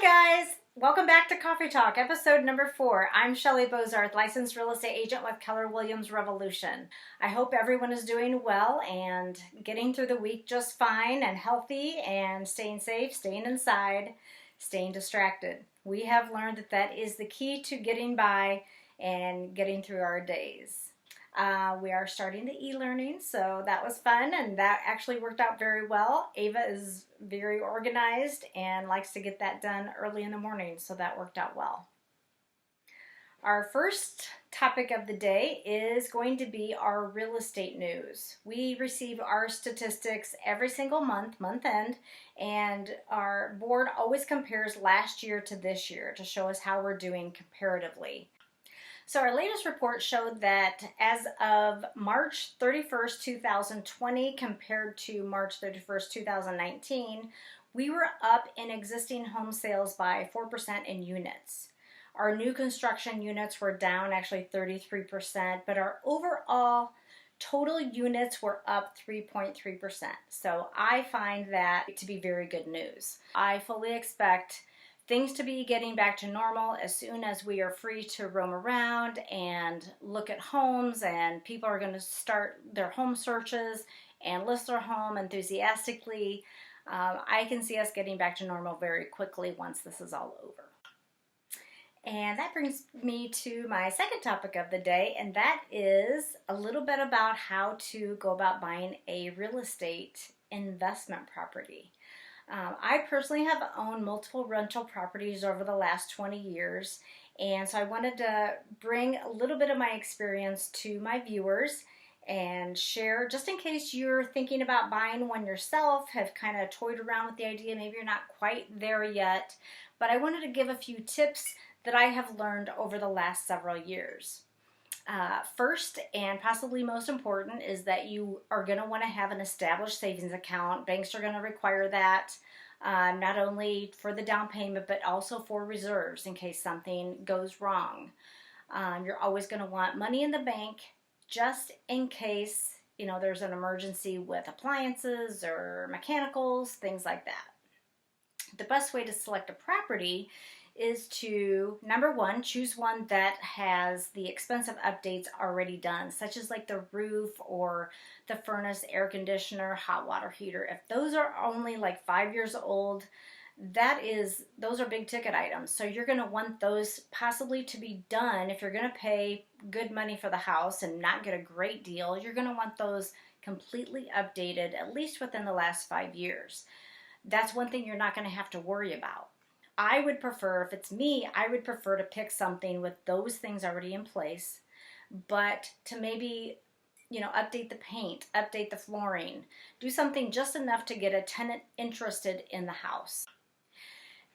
Hi guys! Welcome back to Coffee Talk, episode number 4. I'm Shelley Bozarth, licensed real estate agent with Keller Williams Revolution. I hope everyone is doing well and getting through the week just fine and healthy and staying safe, staying inside, staying distracted. We have learned that that is the key to getting by and getting through our days. We are starting the e-learning, so that was fun, and that actually worked out very well. Ava is very organized and likes to get that done early in the morning, so that worked out well. Our first topic of the day is going to be our real estate news. We receive our statistics every single month end, and our board always compares last year to this year to show us how we're doing comparatively. So our latest report showed that as of March 31st, 2020 compared to March 31st, 2019, we were up in existing home sales by 4% in units. Our new construction units were down actually 33%, but our overall total units were up 3.3%. So I find that to be very good news. I fully expect things to be getting back to normal as soon as we are free to roam around and look at homes, and people are going to start their home searches and list their home enthusiastically. I can see us getting back to normal very quickly once this is all over. And that brings me to my second topic of the day, and that is a little bit about how to go about buying a real estate investment property. I personally have owned multiple rental properties over the last 20 years, and so I wanted to bring a little bit of my experience to my viewers and share, just in case you're thinking about buying one yourself, have kind of toyed around with the idea, maybe you're not quite there yet, but I wanted to give a few tips that I have learned over the last several years. First, and possibly most important, is that you are going to want to have an established savings account. Banks are going to require that, not only for the down payment, but also for reserves in case something goes wrong. You're always going to want money in the bank just in case, there's an emergency with appliances or mechanicals, things like that. The best way to select a property is to, number one, choose one that has the expensive updates already done, such as like the roof or the furnace, air conditioner, hot water heater. If those are only like 5 years old, those are big ticket items. So you're going to want those possibly to be done. If you're going to pay good money for the house and not get a great deal, you're going to want those completely updated, at least within the last 5 years. That's one thing you're not going to have to worry about. I would prefer, if it's me, I would prefer to pick something with those things already in place, but to maybe, update the paint, update the flooring, do something just enough to get a tenant interested in the house.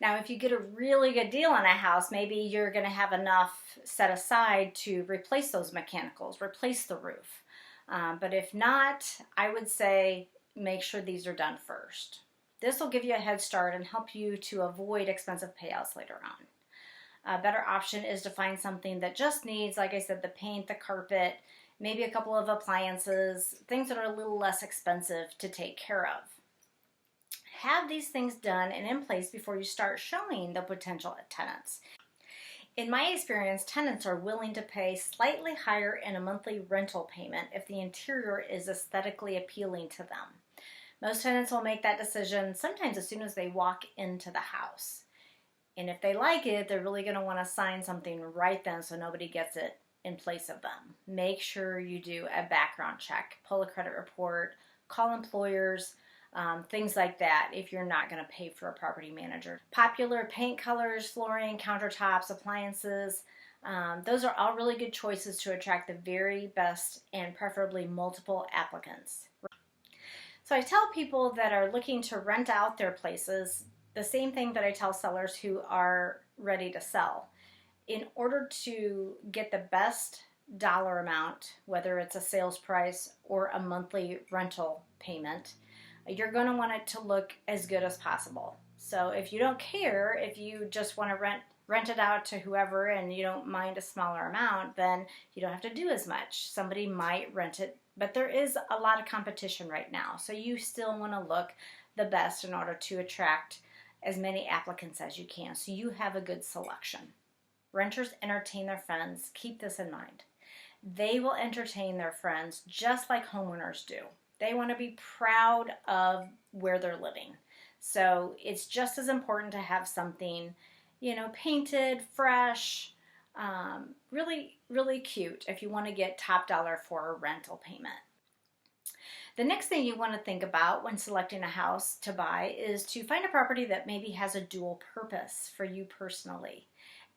Now, if you get a really good deal on a house, maybe you're going to have enough set aside to replace those mechanicals, replace the roof. But if not, I would say make sure these are done first. This will give you a head start and help you to avoid expensive payouts later on. A better option is to find something that just needs, like I said, the paint, the carpet, maybe a couple of appliances, things that are a little less expensive to take care of. Have these things done and in place before you start showing the potential tenants. In my experience, tenants are willing to pay slightly higher in a monthly rental payment if the interior is aesthetically appealing to them. Most tenants will make that decision sometimes as soon as they walk into the house. And if they like it, they're really going to want to sign something right then so nobody gets it in place of them. Make sure you do a background check, pull a credit report, call employers, things like that if you're not going to pay for a property manager. Popular paint colors, flooring, countertops, appliances, those are all really good choices to attract the very best and preferably multiple applicants. So I tell people that are looking to rent out their places the same thing that I tell sellers who are ready to sell. In order to get the best dollar amount, whether it's a sales price or a monthly rental payment, you're going to want it to look as good as possible. So if you don't care, if you just want to rent it out to whoever and you don't mind a smaller amount, then you don't have to do as much. Somebody might rent it, but there is a lot of competition right now. So you still want to look the best in order to attract as many applicants as you can so you have a good selection. Renters entertain their friends. Keep this in mind. They will entertain their friends just like homeowners do. They want to be proud of where they're living. So it's just as important to have something, painted, fresh, really, really cute if you want to get top dollar for a rental payment. The next thing you want to think about when selecting a house to buy is to find a property that maybe has a dual purpose for you personally.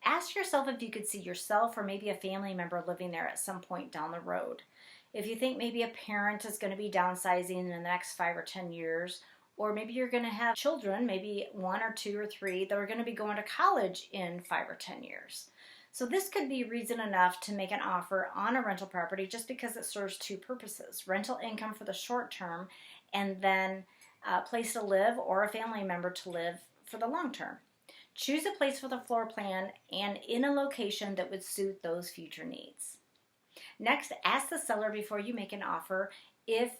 Ask yourself if you could see yourself or maybe a family member living there at some point down the road. If you think maybe a parent is going to be downsizing in the next 5 or 10 years, or maybe you're going to have children, maybe 1 or 2 or 3, that are going to be going to college in 5 or 10 years. So this could be reason enough to make an offer on a rental property just because it serves 2 purposes: rental income for the short term, and then a place to live or a family member to live for the long term. Choose a place with a floor plan and in a location that would suit those future needs. Next, ask the seller before you make an offer if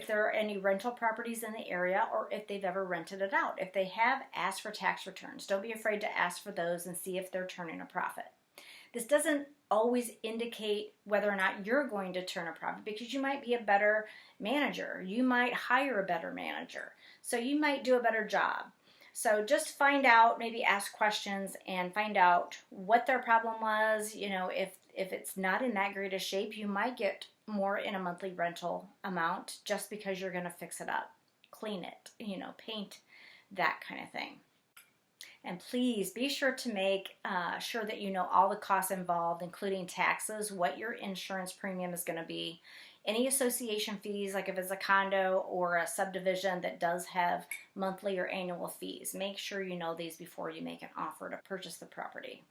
there are any rental properties in the area or if they've ever rented it out. If they have, ask for tax returns. Don't be afraid to ask for those and see if they're turning a profit. This doesn't always indicate whether or not you're going to turn a profit because you might be a better manager. You might hire a better manager. So you might do a better job. So just find out, maybe ask questions and find out what their problem was. If it's not in that great a shape, you might get more in a monthly rental amount just because you're going to fix it up, clean it, paint, that kind of thing. And please be sure to make sure that you know all the costs involved, including taxes, what your insurance premium is going to be, any association fees, like if it's a condo or a subdivision that does have monthly or annual fees. Make sure you know these before you make an offer to purchase the property.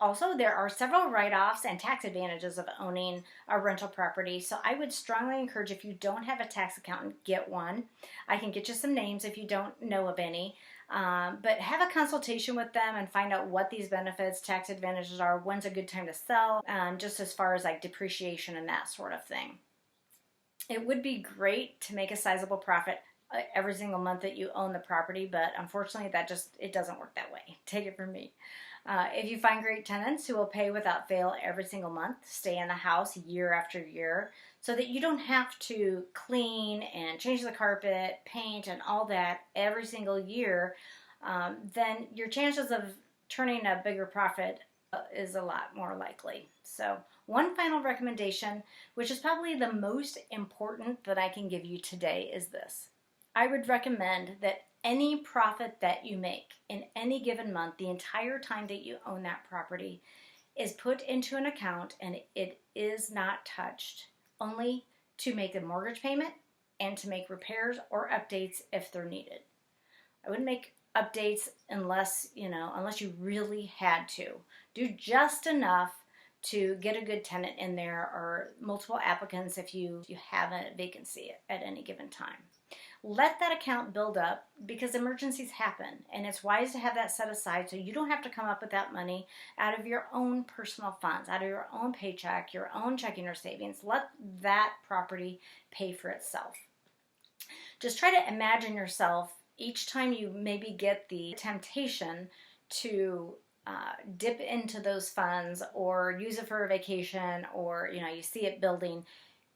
Also, there are several write-offs and tax advantages of owning a rental property. So I would strongly encourage, if you don't have a tax accountant, get one. I can get you some names if you don't know of any. But have a consultation with them and find out what these benefits, tax advantages are, when's a good time to sell, just as far as like depreciation and that sort of thing. It would be great to make a sizable profit every single month that you own the property, but unfortunately it doesn't work that way. Take it from me. If you find great tenants who will pay without fail every single month, stay in the house year after year, so that you don't have to clean and change the carpet, paint, and all that every single year, then your chances of turning a bigger profit is a lot more likely. So one final recommendation, which is probably the most important that I can give you today, is this. I would recommend that any profit that you make in any given month, the entire time that you own that property, is put into an account and it is not touched, only to make the mortgage payment and to make repairs or updates if they're needed. I wouldn't make updates unless you really had to. Do just enough to get a good tenant in there or multiple applicants if you have a vacancy at any given time. Let that account build up because emergencies happen, and it's wise to have that set aside so you don't have to come up with that money out of your own personal funds, out of your own paycheck, your own checking or savings. Let that property pay for itself. Just try to imagine yourself each time you maybe get the temptation to dip into those funds or use it for a vacation, or you see it building.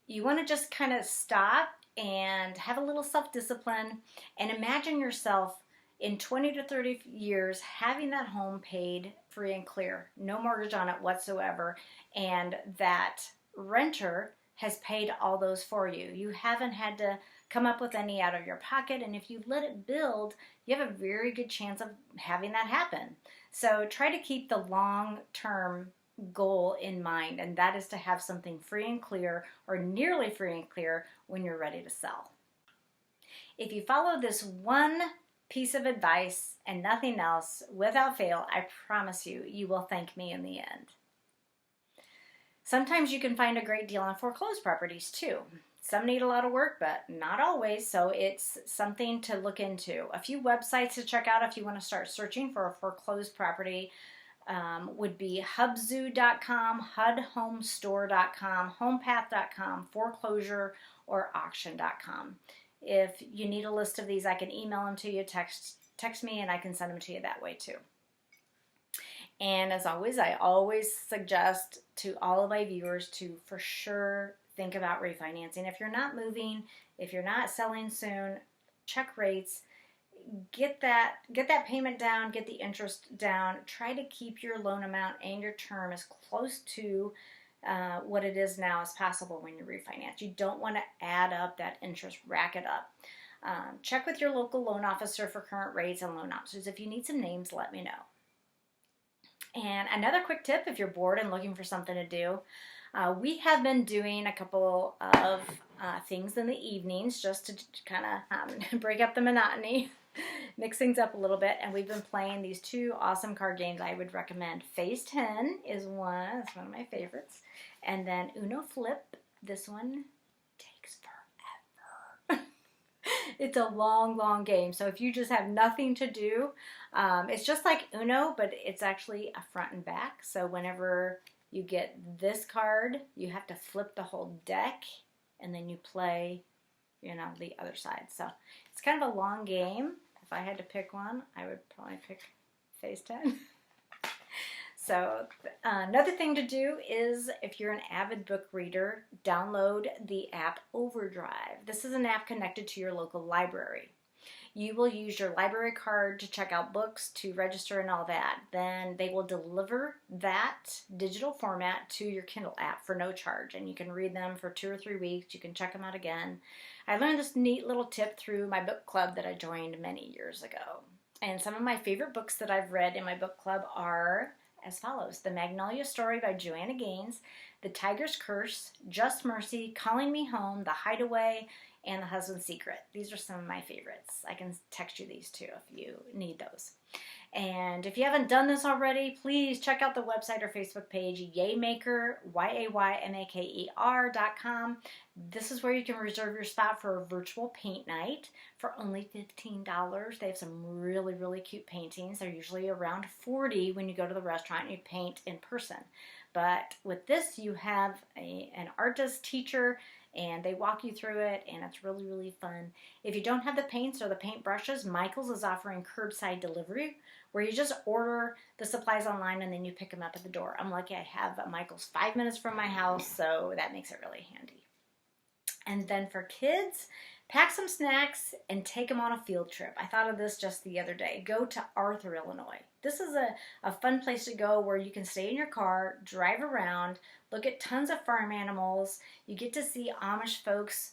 You want to just kind of stop and have a little self-discipline and imagine yourself in 20 to 30 years having that home paid free and clear, no mortgage on it whatsoever, and that renter has paid all those for you. You haven't had to come up with any out of your pocket, and if you let it build, you have a very good chance of having that happen. So try to keep the long-term goal in mind, and that is to have something free and clear or nearly free and clear when you're ready to sell. If you follow this one piece of advice and nothing else without fail, I promise you will thank me in the end. Sometimes you can find a great deal on foreclosed properties too. Some need a lot of work, but not always, so it's something to look into. A few websites to check out if you want to start searching for a foreclosed property would be hubzoo.com, hudhomestore.com, homepath.com, foreclosure, or auction.com. If you need a list of these, I can email them to you, text me, and I can send them to you that way too. And as always, I always suggest to all of my viewers to for sure think about refinancing. If you're not moving, if you're not selling soon, check rates, get that payment down, get the interest down. Try to keep your loan amount and your term as close to what it is now as possible when you refinance. You don't want to add up that interest, rack it up. Check with your local loan officer for current rates and loan options. If you need some names, let me know. And another quick tip, if you're bored and looking for something to do, we have been doing a couple of things in the evenings just to kind of break up the monotony, mix things up a little bit. And we've been playing these two awesome card games I would recommend. Phase 10 is one. It's one of my favorites. And then Uno Flip. This one takes forever. It's a long, long game. So if you just have nothing to do, it's just like Uno, but it's actually a front and back. So whenever you get this card, you have to flip the whole deck, and then you play, the other side. So it's kind of a long game. If I had to pick one, I would probably pick Phase 10. So another thing to do is, if you're an avid book reader, download the app Overdrive. This is an app connected to your local library. You will use your library card to check out books, to register and all that. Then they will deliver that digital format to your Kindle app for no charge. And you can read them for 2 or 3 weeks. You can check them out again. I learned this neat little tip through my book club that I joined many years ago. And some of my favorite books that I've read in my book club are as follows: The Magnolia Story by Joanna Gaines, The Tiger's Curse, Just Mercy, Calling Me Home, The Hideaway, and The Husband's Secret. These are some of my favorites. I can text you these too if you need those. And if you haven't done this already, please check out the website or Facebook page, Yaymaker, YAYMAKER.com. This is where you can reserve your spot for a virtual paint night for only $15. They have some really, really cute paintings. They're usually around $40 when you go to the restaurant and you paint in person. But with this, you have an artist teacher, and they walk you through it, and it's really, really fun. If you don't have the paints or the paint brushes, Michael's is offering curbside delivery, where you just order the supplies online and then you pick them up at the door. I'm lucky I have a Michael's 5 minutes from my house, so that makes it really handy. And then for kids, pack some snacks and take them on a field trip. I thought of this just the other day. Go to Arthur, Illinois. This is a fun place to go where you can stay in your car, drive around, look at tons of farm animals. You get to see Amish folks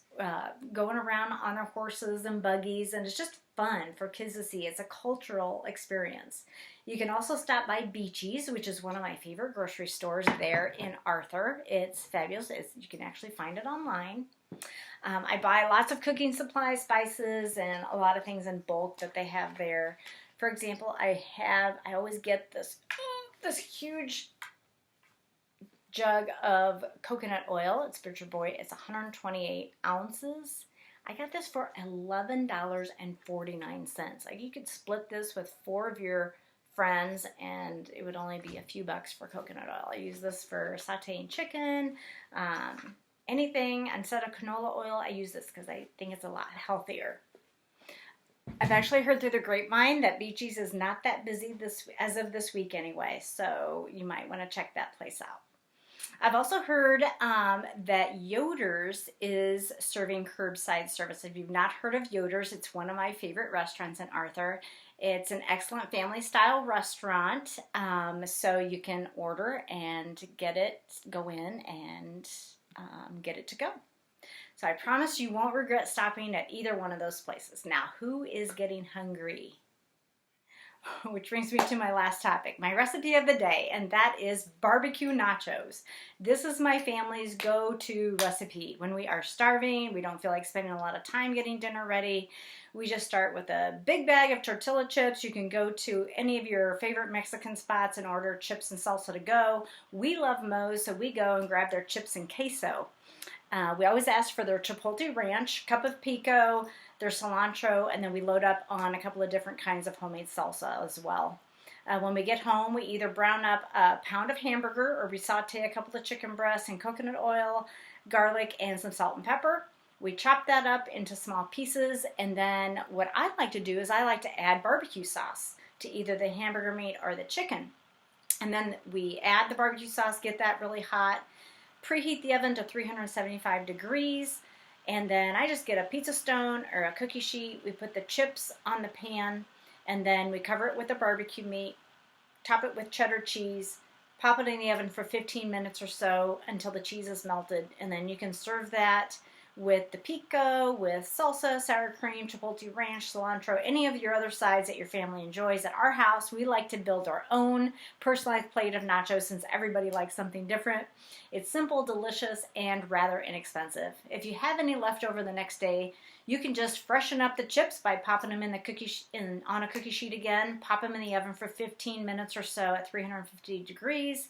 going around on their horses and buggies, and it's just fun for kids to see. It's a cultural experience. You can also stop by Beachy's, which is one of my favorite grocery stores there in Arthur. It's fabulous. You can actually find it online. I buy lots of cooking supplies, spices, and a lot of things in bulk that they have there. For example, I always get this huge jug of coconut oil. It's Butcher Boy. It's 128 ounces. I got this for $11.49. Like, you could split this with 4 of your friends and it would only be a few bucks for coconut oil. I use this for sauteing chicken, anything. Instead of canola oil, I use this because I think it's a lot healthier. I've actually heard through the grapevine that Beachy's is not that busy as of this week anyway, so you might want to check that place out. I've also heard that Yoder's is serving curbside service. If you've not heard of Yoder's, it's one of my favorite restaurants in Arthur. It's an excellent family-style restaurant, so you can order and go in and get it to go. So I promise you won't regret stopping at either one of those places. Now, who is getting hungry? Which brings me to my last topic, my recipe of the day, and that is barbecue nachos. This is my family's go-to recipe. When we are starving, we don't feel like spending a lot of time getting dinner ready, we just start with a big bag of tortilla chips. You can go to any of your favorite Mexican spots and order chips and salsa to go. We love Moe's, so we go and grab their chips and queso. We always ask for their chipotle ranch, cup of pico, their cilantro, and then we load up on a couple of different kinds of homemade salsa as well. When we get home, we either brown up a pound of hamburger or we saute a couple of chicken breasts in coconut oil, garlic, and some salt and pepper. We chop that up into small pieces, and then what I like to do is I like to add barbecue sauce to either the hamburger meat or the chicken. And then we add the barbecue sauce, get that really hot, preheat the oven to 375 degrees, and then I just get a pizza stone or a cookie sheet. We put the chips on the pan, and then we cover it with the barbecue meat, top it with cheddar cheese, pop it in the oven for 15 minutes or so until the cheese is melted, and then you can serve that with the pico, with salsa, sour cream, chipotle ranch, cilantro, any of your other sides that your family enjoys. At our house, we like to build our own personalized plate of nachos since everybody likes something different. It's simple, delicious, and rather inexpensive. If you have any left over the next day, you can just freshen up the chips by popping them in the on a cookie sheet again, pop them in the oven for 15 minutes or so at 350 degrees.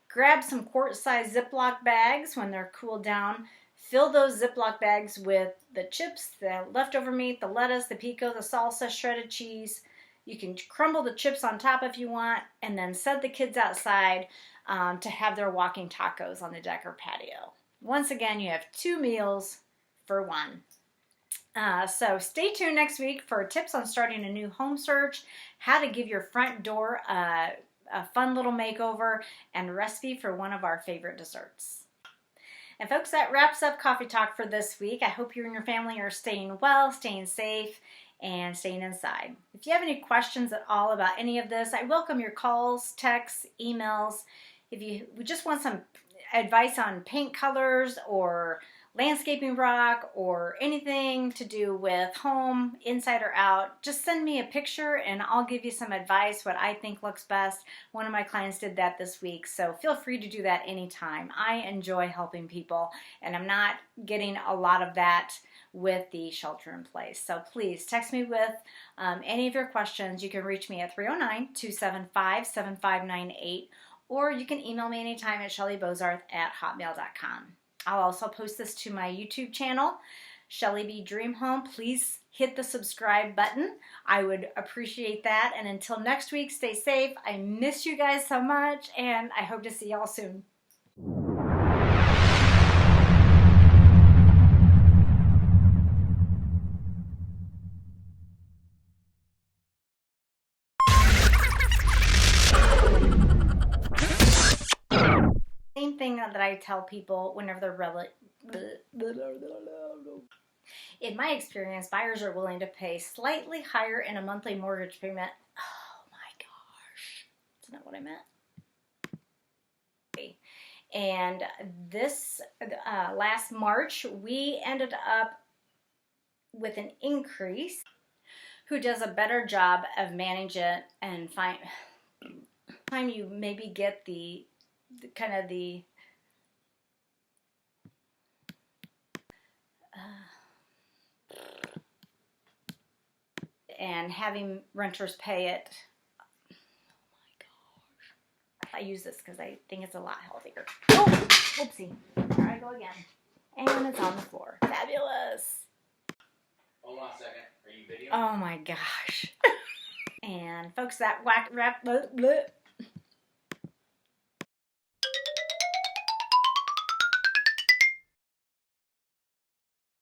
Grab some quart-sized Ziploc bags when they're cooled down. Fill those Ziploc bags with the chips, the leftover meat, the lettuce, the pico, the salsa, shredded cheese. You can crumble the chips on top if you want, and then set the kids outside to have their walking tacos on the deck or patio. Once again, you have 2 meals for one. So stay tuned next week for tips on starting a new home search, how to give your front door a fun little makeover, and a recipe for one of our favorite desserts. And folks, that wraps up Coffee Talk for this week. I hope you and your family are staying well, staying safe, and staying inside. If you have any questions at all about any of this, I welcome your calls, texts, emails. If you just want some advice on paint colors or landscaping rock or anything to do with home, inside or out, just send me a picture and I'll give you some advice, what I think looks best. One of my clients did that this week, so feel free to do that anytime. I enjoy helping people, and I'm not getting a lot of that with the shelter in place. So please text me with any of your questions. You can reach me at 309-275-7598, or you can email me anytime at shelleybozarth@hotmail.com. I'll also post this to my YouTube channel, Shelley B Dream Home. Please hit the subscribe button. I would appreciate that. And until next week, stay safe. I miss you guys so much, and I hope to see y'all soon. Same thing that I tell people whenever they're in my experience, buyers are willing to pay slightly higher in a monthly mortgage payment. Oh my gosh, isn't that what I meant? And this last March, we ended up with an increase. Who does a better job of managing it and time you maybe get the kind of the and having renters pay it. Oh my gosh. I use this because I think it's a lot healthier. Oh, whoopsie. There I go again. And it's on the floor. Fabulous. Hold on a second. Are you videoing? Oh my gosh. And folks, that whack wrap.